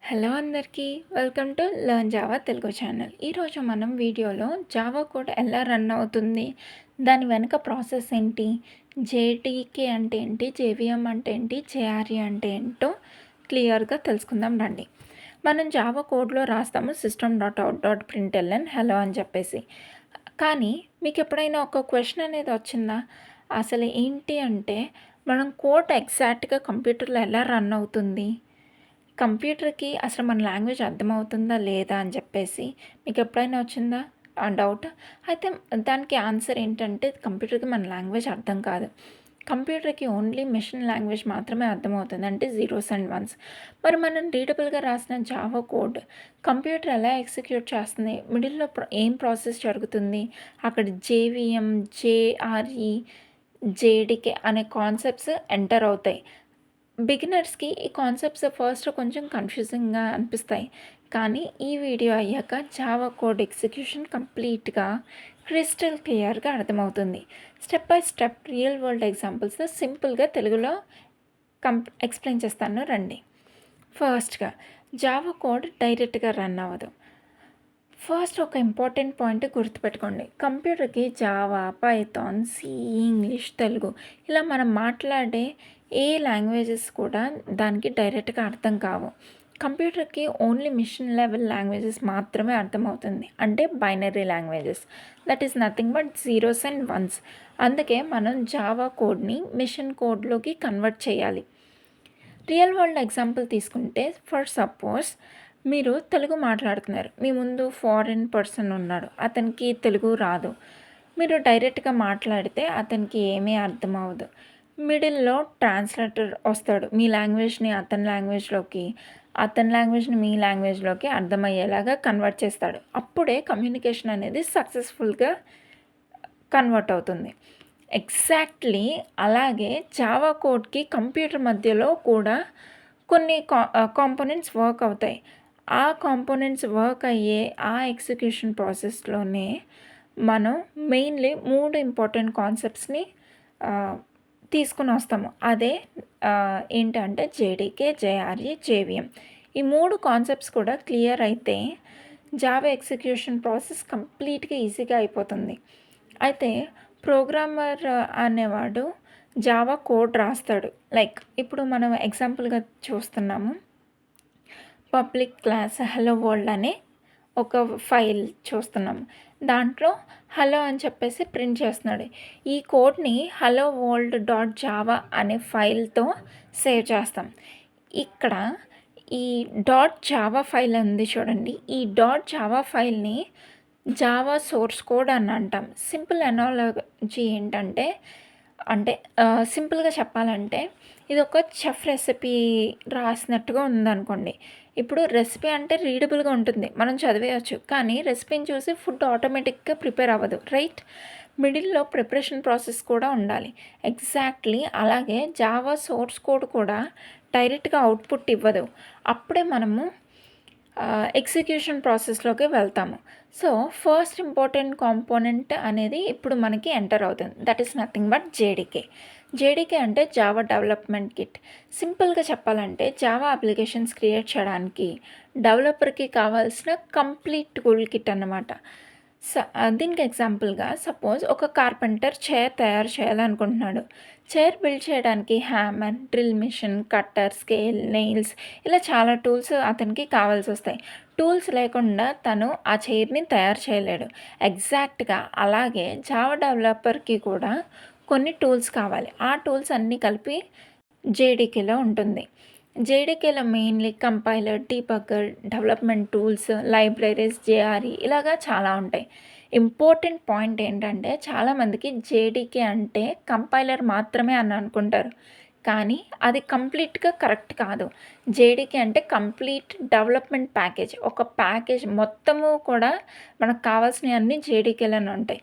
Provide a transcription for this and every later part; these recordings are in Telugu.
హలో అందరికీ welcome to learn Java Telugu channel. ఈరోజు మనం వీడియోలో జావా కోడ్ ఎలా రన్ అవుతుంది, దాని వెనుక ప్రాసెస్ ఏంటి, జేటీకే అంటే ఏంటి, జేవిఎం అంటే ఏంటి, జేఆర్ఈ అంటే ఏంటో క్లియర్గా తెలుసుకుందాం రండి. మనం జావా కోడ్లో రాస్తాము system.out.println హలో అని చెప్పేసి. కానీ మీకు ఎప్పుడైనా ఒక క్వశ్చన్ అనేది వచ్చిందా? అసలు ఏంటి అంటే మనం కోడ్ ఎగ్జాక్ట్గా కంప్యూటర్లో ఎలా రన్ అవుతుంది, కంప్యూటర్‌కి అసలు మన లాంగ్వేజ్ అర్థమవుతుందా లేదా అని చెప్పేసి మీకు ఎప్పుడైనా వచ్చిందా ఆ డౌట్? అయితే దానికి ఆన్సర్ ఏంటంటే కంప్యూటర్‌కి మన లాంగ్వేజ్ అర్థం కాదు. కంప్యూటర్‌కి ఓన్లీ మెషిన్ లాంగ్వేజ్ మాత్రమే అర్థమవుతుంది. అంటే జీరోస్ అండ్ వన్స్. మరి మనం రీడబుల్‌గా రాసిన జావా కోడ్ కంప్యూటర్ ఎలా ఎగ్జిక్యూట్ చేస్తుంది? మిడిల్‌లో ఏం ప్రాసెస్ జరుగుతుంది? అక్కడ జేవీఎం, జేఆర్ఈ, జేడీకే అనే కాన్సెప్ట్స్ ఎంటర్ అవుతాయి. బిగినర్స్‌కి ఈ కాన్సెప్ట్స్ ఫస్ట్ కొంచెం కన్‌ఫ్యూజింగ్‌గా అనిపిస్తాయి. కానీ ఈ వీడియో అయ్యాక జావా కోడ్ ఎగ్జిక్యూషన్ కంప్లీట్‌గా క్రిస్టల్ క్లియర్‌గా అర్థమవుతుంది. Step by step real world ఎగ్జాంపుల్స్‌తో సింపుల్‌గా తెలుగులో ఎక్స్‌ప్లెయిన్ చేస్తాను రండి. ఫస్ట్‌గా జావా కోడ్ డైరెక్ట్‌గా రన్ అవ్వదు. ఫస్ట్ ఒక ఇంపార్టెంట్ పాయింట్ గుర్తుపెట్టుకోండి. కంప్యూటర్‌కి Java, python, C, English, Telugu ఇలా మనం మాట్లాడే ఏ లాంగ్వేజెస్ కూడా దానికి డైరెక్ట్‌గా అర్థం కావు. కంప్యూటర్‌కి ఓన్లీ మిషన్ లెవెల్ లాంగ్వేజెస్ మాత్రమే అర్థమవుతుంది. అంటే binary languages. That is nothing but zeros and once. అందుకే మనం జావా కోడ్‌ని మిషన్ కోడ్‌లోకి కన్వర్ట్ చేయాలి. రియల్ వరల్డ్ ఎగ్జాంపుల్ తీసుకుంటే ఫర్ సపోజ్ మీరు తెలుగు మాట్లాడుతున్నారు. మీ ముందు ఫారిన్ పర్సన్ ఉన్నాడు. అతనికి తెలుగు రాదు. మీరు డైరెక్ట్‌గా మాట్లాడితే అతనికి ఏమీ అర్థం అవ్వదు. మిడిల్‌లో ట్రాన్స్‌లేటర్ వస్తాడు. మీ లాంగ్వేజ్‌ని అతని లాంగ్వేజ్‌లోకి, అతని లాంగ్వేజ్‌ని మీ లాంగ్వేజ్‌లోకి అర్థమయ్యేలాగా కన్వర్ట్ చేస్తాడు. అప్పుడే కమ్యూనికేషన్ అనేది సక్సెస్‌ఫుల్‌గా కన్వర్ట్ అవుతుంది. ఎగ్జాక్ట్లీ అలాగే జావా కోడ్‌కి కంప్యూటర్ మధ్యలో కూడా కొన్ని కాంపోనెంట్స్ వర్క్ అవుతాయి. ఆ కాంపోనెంట్స్ వర్క్ అయ్యే ఆ ఎగ్జిక్యూషన్ ప్రాసెస్‌లోనే మనం మెయిన్‌లీ 3 ఇంపార్టెంట్ కాన్సెప్ట్స్‌ని తీసుకొని వస్తాము. అదే ఏంటంటే జేడీకే, జేఆర్ఈ, జేవీఎం. ఈ 3 కాన్సెప్ట్స్ కూడా క్లియర్ అయితే జావా ఎగ్జిక్యూషన్ ప్రాసెస్ కంప్లీట్‌గా ఈజీగా అయిపోతుంది. అయితే ప్రోగ్రామర్ అనేవాడు జావా కోడ్ రాస్తాడు. లైక్ ఇప్పుడు మనం ఎగ్జాంపుల్‌గా చూస్తున్నాము. పబ్లిక్ క్లాస్ హలో వరల్డ్ అనే ఒక ఫైల్ చూస్తున్నాము. దాంట్లో హలో అని చెప్పేసి ప్రింట్ చేస్తున్నాడు. ఈ కోడ్‌ని హలో వరల్డ్ డాట్ జావా అనే ఫైల్‌తో సేవ్ చేస్తాం. ఇక్కడ ఈ డాట్ జావా ఫైల్ ఉంది చూడండి. ఈ డాట్ జావా ఫైల్‌ని జావా సోర్స్ కోడ్ అని అంటాం. సింపుల్ ఎనాలజీ ఏంటంటే సింపుల్‌గా చెప్పాలంటే ఇది ఒక చెఫ్ రెసిపీ రాసినట్టుగా ఉందనుకోండి. ఇప్పుడు రెసిపీ అంటే రీడబుల్‌గా ఉంటుంది. మనం చదివేయొచ్చు. కానీ రెసిపీని చూసి ఫుడ్ ఆటోమేటిక్‌గా ప్రిపేర్ అవ్వదు. రైట్? మిడిల్‌లో ప్రిపరేషన్ ప్రాసెస్ కూడా ఉండాలి. ఎగ్జాక్ట్‌లీ అలాగే జావా సోర్స్ కోడ్ కూడా డైరెక్ట్‌గా అవుట్‌పుట్ ఇవ్వదు. అప్పుడే మనము ఎగ్జిక్యూషన్ ప్రాసెస్‌లోకి వెళ్తాము. సో, ఫస్ట్ ఇంపార్టెంట్ కాంపోనెంట్ అనేది ఇప్పుడు మనకి ఎంటర్ అవుతుంది. That is nothing but JDK. JDK అంటే జావా డెవలప్మెంట్ కిట్. సింపుల్‌గా చెప్పాలంటే జావా అప్లికేషన్స్ క్రియేట్ చేయడానికి డెవలపర్‌కి కావాల్సిన కంప్లీట్ టూల్ కిట్ అన్నమాట. దీనికి ఎగ్జాంపుల్‌గా సపోజ్ ఒక కార్పెంటర్ చైర్ తయారు చేయాలనుకుంటున్నాడు. చైర్ బిల్డ్ చేయడానికి hammer, drill machine, cutter, scale, nails ఇలా చాలా టూల్స్ అతనికి కావాల్సొస్తాయి. టూల్స్ లేకుండా తను ఆ చైర్‌ని తయారు చేయలేడు. ఎగ్జాక్ట్‌గా అలాగే జావా డెవలపర్‌కి కూడా కొన్ని టూల్స్ కావాలి. ఆ టూల్స్ అన్నీ కలిపి జేడీకేలో ఉంటుంది. జేడీకేలో mainly compiler, debugger, development tools, libraries, JRE ఇలాగా చాలా ఉంటాయి. ఇంపార్టెంట్ పాయింట్ ఏంటంటే చాలామందికి జేడీకే అంటే కంపైలర్ మాత్రమే అని అనుకుంటారు. కానీ అది కంప్లీట్‌గా కరెక్ట్ కాదు. జేడీకే అంటే కంప్లీట్ డెవలప్మెంట్ ప్యాకేజ్. ఒక ప్యాకేజ్ మొత్తము కూడా మనకు కావాల్సినయన్నీ జేడీకేలోనే ఉంటాయి.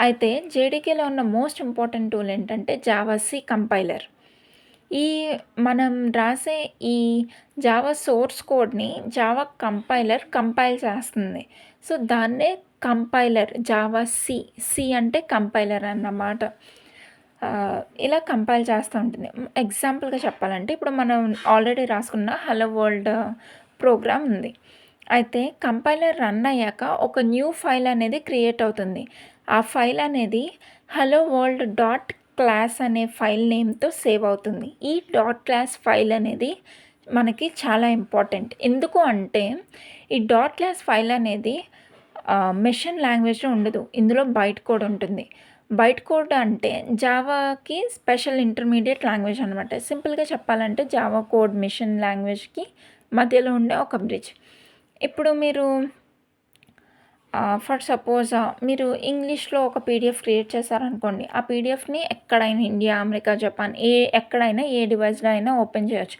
అయితే జేడీకేలో ఉన్న మోస్ట్ ఇంపార్టెంట్ టూల్ ఏంటంటే జావాసీ కంపైలర్. ఈ మనం రాసే ఈ జావా సోర్స్ కోడ్‌ని జావా కంపైలర్ కంపైల్ చేస్తుంది. సో, దాన్నే కంపైలర్ జావా సి. సి అంటే కంపైలర్ అన్నమాట. ఇలా కంపైల్ చేస్తూ ఉంటుంది. ఎగ్జాంపుల్‌గా చెప్పాలంటే ఇప్పుడు మనం ఆల్రెడీ రాసుకున్న హలో వరల్డ్ ప్రోగ్రామ్ ఉంది. అయితే కంపైలర్ రన్ అయ్యాక ఒక న్యూ ఫైల్ అనేది క్రియేట్ అవుతుంది. ఆ ఫైల్ అనేది హలో వరల్డ్ డాట్ క్లాస్ అనే ఫైల్ నేమ్తో సేవ్ అవుతుంది. ఈ డాట్ క్లాస్ ఫైల్ అనేది మనకి చాలా ఇంపార్టెంట్. ఎందుకు అంటే ఈ డాట్ క్లాస్ ఫైల్ అనేది మెషిన్ లాంగ్వేజ్లో ఉండదు. ఇందులో బైట్ కోడ్ ఉంటుంది. బైట్ కోడ్ అంటే జావాకి స్పెషల్ ఇంటర్మీడియట్ లాంగ్వేజ్ అనమాట. సింపుల్గా చెప్పాలంటే జావా కోడ్ మెషిన్ లాంగ్వేజ్కి మధ్యలో ఉండే ఒక బ్రిడ్జ్. ఇప్పుడు మీరు ఫర్ సపోజ్ మీరు ఇంగ్లీష్లో ఒక పీడిఎఫ్ క్రియేట్ చేశారనుకోండి. ఆ పీడిఎఫ్ని ఎక్కడైనా ఇండియా, అమెరికా, జపాన్ ఎక్కడైనా ఏ డివైస్లో అయినా ఓపెన్ చేయొచ్చు.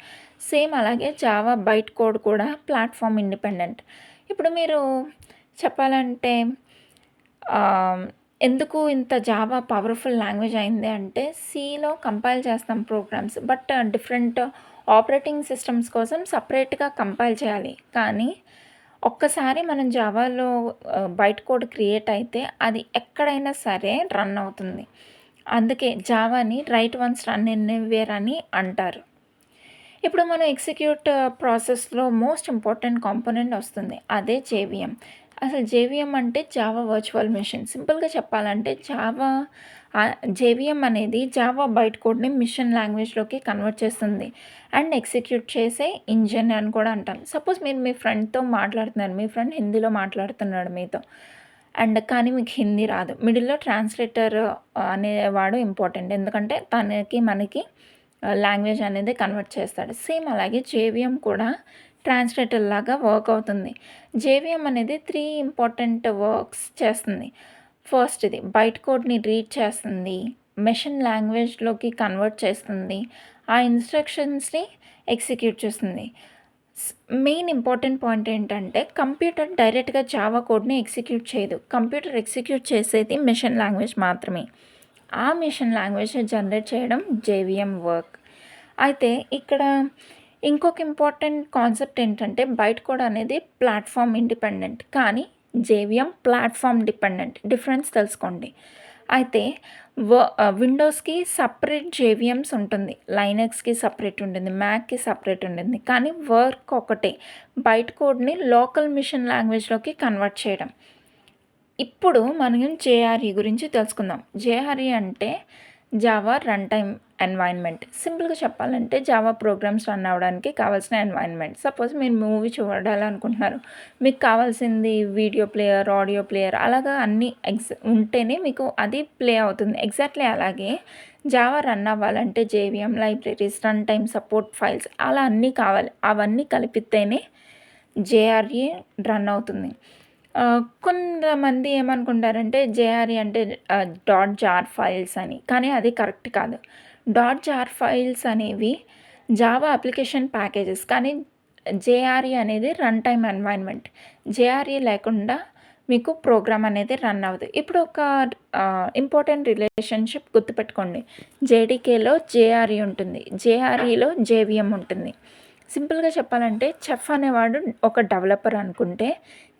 సేమ్ అలాగే జావా బైట్ కోడ్ కూడా ప్లాట్ఫామ్ ఇండిపెండెంట్. ఇప్పుడు మీరు చెప్పాలంటే ఎందుకు ఇంత జావా పవర్ఫుల్ లాంగ్వేజ్ అయింది అంటే సిలో కంపైల్ చేస్తాం programs, but different operating systems కోసం సపరేట్గా కంపైల్ చేయాలి. కానీ ఒక్కసారి మనం జావాలో బైట్ కోడ్ క్రియేట్ అయితే అది ఎక్కడైనా సరే రన్ అవుతుంది. అందుకే జావాని రైట్ వన్స్ రన్ ఎనీవేర్ అని అంటారు. ఇప్పుడు మనం ఎగ్జిక్యూట్ ప్రాసెస్లో మోస్ట్ ఇంపార్టెంట్ కాంపోనెంట్ వస్తుంది, అదే జేవిఎం. అసలు జేవిఎం అంటే జావా వర్చువల్ మెషిన్. సింపుల్గా చెప్పాలంటే జేవిఎం అనేది జావా బైట్ కోడ్ని మిషన్ లాంగ్వేజ్లోకి కన్వర్ట్ చేస్తుంది అండ్ ఎగ్జిక్యూట్ చేసే ఇంజిన్ అని కూడా అంటాం. సపోజ్ మీరు మీ ఫ్రెండ్తో మాట్లాడుతున్నారు, మీ ఫ్రెండ్ హిందీలో మాట్లాడుతున్నాడు మీతో, అండ్ కానీ మీకు హిందీ రాదు. మిడిల్లో ట్రాన్స్లేటర్ అనేవాడు ఇంపార్టెంట్, ఎందుకంటే తనకి మనకి లాంగ్వేజ్ అనేది కన్వర్ట్ చేస్తాడు. సేమ్ అలాగే జేవిఎం కూడా ట్రాన్స్లేటర్ లాగా వర్క్ అవుతుంది. జేవిఎం అనేది 3 ఇంపార్టెంట్ వర్క్స్ చేస్తుంది. ఫస్ట్ ఇది బైట్ కోడ్ని రీడ్ చేస్తుంది, మెషిన్ లాంగ్వేజ్లోకి కన్వర్ట్ చేస్తుంది, ఆ ఇన్స్ట్రక్షన్స్ని ఎగ్జిక్యూట్ చేస్తుంది. మెయిన్ ఇంపార్టెంట్ పాయింట్ ఏంటంటే కంప్యూటర్ డైరెక్ట్గా జావా కోడ్ని ఎగ్జిక్యూట్ చేయదు. కంప్యూటర్ ఎగ్జిక్యూట్ చేసేది మెషిన్ లాంగ్వేజ్ మాత్రమే. ఆ మెషిన్ లాంగ్వేజ్ జనరేట్ చేయడం జేవిఎం వర్క్. అయితే ఇక్కడ ఇంకొక ఇంపార్టెంట్ కాన్సెప్ట్ ఏంటంటే బైట్ కోడ్ అనేది ప్లాట్ఫామ్ ఇండిపెండెంట్, కానీ జేవిఎం ప్లాట్ఫామ్ డిపెండెంట్. డిఫరెన్స్ తెలుసుకోండి. అయితే విండోస్కి సపరేట్ జేవిఎమ్స్ ఉంటుంది, లైనక్స్కి సపరేట్ ఉంటుంది, మ్యాక్కి సపరేట్ ఉంటుంది, కానీ వర్క్ ఒకటే, బైట్ కోడ్ని లోకల్ మిషన్ లాంగ్వేజ్లోకి కన్వర్ట్ చేయడం. ఇప్పుడు మనం జేఆర్ఈ గురించి తెలుసుకుందాం. జేఆర్ఈ అంటే జావా రన్ టైమ్ ఎన్వైర్న్మెంట్. సింపుల్గా చెప్పాలంటే జావా ప్రోగ్రామ్స్ రన్ అవ్వడానికి కావాల్సిన ఎన్వైర్న్మెంట్. సపోజ్ మీరు మూవీ చూడాలనుకుంటున్నారు, మీకు కావాల్సింది వీడియో ప్లేయర్, ఆడియో ప్లేయర్, అలాగా అన్నీ ఉంటేనే మీకు అది ప్లే అవుతుంది. ఎగ్జాక్ట్లీ అలాగే జావా రన్ అవ్వాలంటే JVM, libraries, run time, support files అలా అన్నీ కావాలి. అవన్నీ కలిపితేనే జేఆర్ఈ రన్ అవుతుంది. కొంతమంది ఏమనుకుంటారంటే జేఆర్ఈ అంటే డాట్ జార్ ఫైల్స్ అని, కానీ అది కరెక్ట్ కాదు. డాట్ జార్ ఫైల్స్ అనేవి జావా అప్లికేషన్ ప్యాకేజెస్, కానీ జేఆర్ఈ అనేది రన్ టైమ్ ఎన్వైర్న్మెంట్. జేఆర్ఈ లేకుండా మీకు ప్రోగ్రామ్ అనేది రన్ అవ్వదు. ఇప్పుడు ఒక ఇంపార్టెంట్ రిలేషన్షిప్ గుర్తుపెట్టుకోండి. జేడీకేలో జేఆర్ఈ ఉంటుంది, జేఆర్ఈలో జేవిఎం ఉంటుంది. సింపుల్గా చెప్పాలంటే చెఫ్ అనేవాడు ఒక డెవలపర్ అనుకుంటే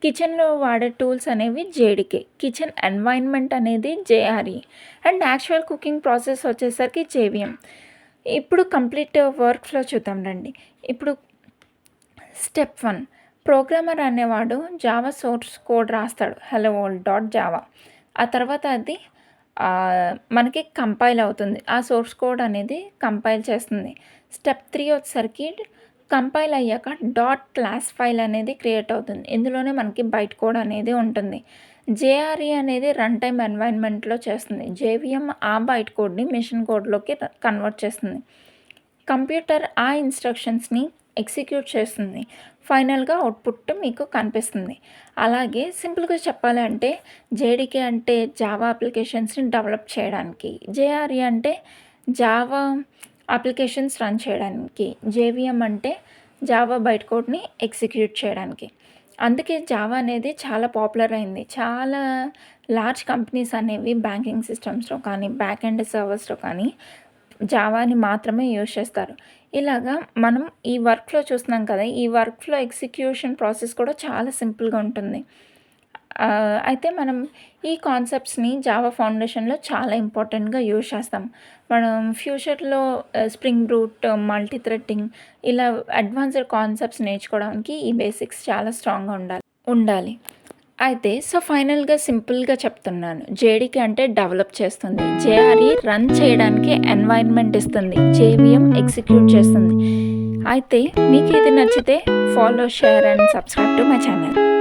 కిచెన్లో వాడే టూల్స్ అనేవి జేడీకే, కిచెన్ ఎన్వైర్న్మెంట్ అనేది JRE, and actual cooking process వచ్చేసరికి జేవిఎం. ఇప్పుడు కంప్లీట్ వర్క్ ఫ్లో చూద్దాం రండి. ఇప్పుడు స్టెప్ 1, ప్రోగ్రామర్ అనేవాడు జావా సోర్స్ కోడ్ రాస్తాడు, హలో వరల్డ్ డాట్ జావా. ఆ తర్వాత అది మనకి కంపైల్ అవుతుంది, ఆ సోర్స్ కోడ్ అనేది కంపైల్ చేస్తుంది. స్టెప్ 3 వచ్చేసరికి కంపైల్ అయ్యాక డాట్ క్లాస్ ఫైల్ అనేది క్రియేట్ అవుతుంది. ఇందులోనే మనకి బైట్ కోడ్ అనేది ఉంటుంది. జేఆర్ఈ అనేది రన్ టైమ్ ఎన్వైర్న్మెంట్లో చేస్తుంది. జేవిఎం ఆ బైట్ కోడ్ని మెషిన్ కోడ్లోకి కన్వర్ట్ చేస్తుంది. కంప్యూటర్ ఆ ఇన్స్ట్రక్షన్స్ని ఎగ్జిక్యూట్ చేస్తుంది. ఫైనల్గా అవుట్పుట్ మీకు కనిపిస్తుంది. అలాగే సింపుల్గా చెప్పాలంటే జేడీకే అంటే జావా అప్లికేషన్స్ని డెవలప్ చేయడానికి, జేఆర్ఈ అంటే జావా అప్లికేషన్స్ రన్ చేయడానికి, జేవిఎం అంటే జావా బైట్ కోడ్ని ఎగ్జిక్యూట్ చేయడానికి. అందుకే జావా అనేది చాలా పాపులర్ అయింది. చాలా లార్జ్ కంపెనీస్ అనేవి బ్యాంకింగ్ సిస్టమ్స్లో కానీ బ్యాక్ ఎండ్ సర్వర్స్లో కానీ జావాని మాత్రమే యూజ్ చేస్తారు. ఇలాగా మనం ఈ వర్క్లో చూస్తున్నాం కదా, ఈ వర్క్లో ఎగ్జిక్యూషన్ ప్రాసెస్ కూడా చాలా సింపుల్గా ఉంటుంది. అయితే మనం ఈ కాన్సెప్ట్స్‌ని జావా ఫౌండేషన్‌లో చాలా ఇంపార్టెంట్‌గా యూజ్ చేస్తాం. మనం ఫ్యూచర్‌లో స్ప్రింగ్ బూట్, మల్టీ థ్రెడింగ్ ఇలా అడ్వాన్స్డ్ కాన్సెప్ట్స్ నేర్చుకోవడానికి ఈ బేసిక్స్ చాలా స్ట్రాంగ్‌గా ఉండాలి. అయితే ఫైనల్‌గా సింపుల్‌గా చెప్తున్నాను. జేడీకే అంటే డెవలప్ చేస్తుంది. జేఆర్ఈ రన్ చేయడానికి ఎన్వైర్న్మెంట్ ఇస్తుంది. జేవీఎం ఎగ్జిక్యూట్ చేస్తుంది. అయితే మీకు ఇది నచ్చితే follow, share and subscribe to my channel.